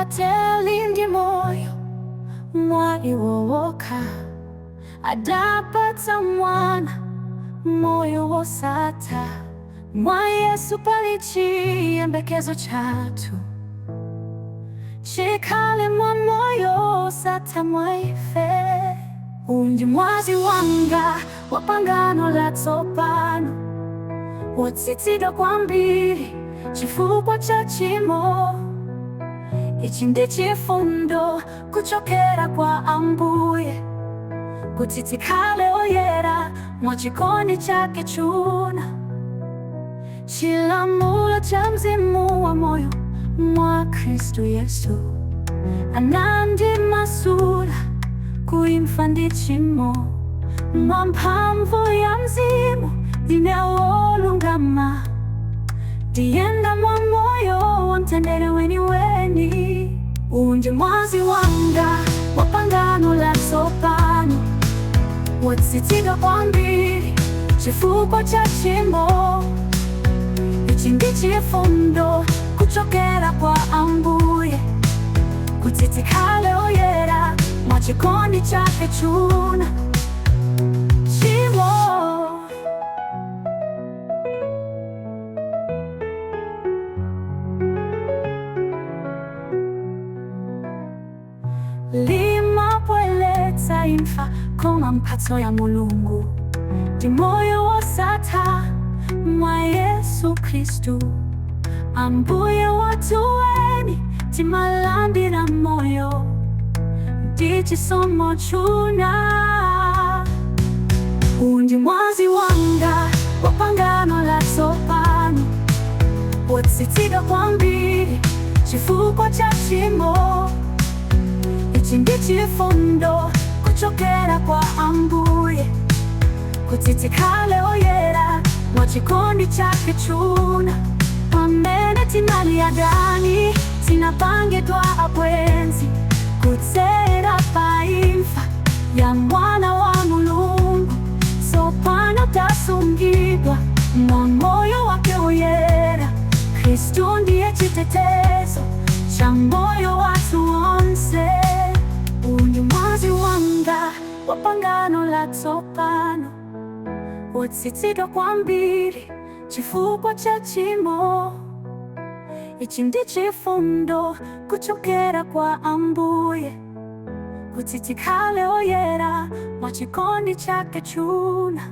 atelindi moyo mwaliwowoka adapata mwana moyo wosata mwa Yesu palichiyembekezo chatu chikale mwa moyo sata mwaife undi mwazi wanga wapangano la tsopano wotsitsidwa kwambiri chifukwa cha chimo. Ichi ndi chifundo kuchokera kwa Ambuye kuti tikhale oyera mwa chikondi chake chuna. Chilamulo cha mzimu wa moyo mwa Kristu Yesu anandimasula kuimfa ndi chimo mwa mphamvu ya mzimu ndine wolungama ndiyenda mwa moyo wamtendere weniweni. Undi mwazi wanga wapangano la tsopano wotsitsidwa kwambiri chifukwa cha chimo. Ichi ndi chifundo kuchokera kwa Ambuye kuti tikhale oyera mwa chikondi chake chuna. Limapoeleza imfa koma mphatso ya Mulungu ndi moyo wosatha mwa Yesu Kristu Ambuye watuweni timalandira moyo ndi chisomo chuna. Undi mwazi wanga wapangano la tsopano wotsitsidwa kwambiri chifukwa cha chimo. Ichi ndi chifundo kuchokera kwa Ambuye kuti tikhale oyera mwa chikondi chake chuna. Pamene tinali adani tinapangidwa abwenzi kudzera pa imfa ya mwana wa Mulungu. Tsopano tasungidwa mwa moyo wake oyera. Kristu ndiye chitetezo cha moyo wathu wonse. Undi mwazi wanga wapangano la tsopano wotsitsidwa kwambiri chifukwa cha chimo. Ichi ndi chifundo kuchokera kwa Ambuye kuti tikhale oyera mwa chikondi chake chuna.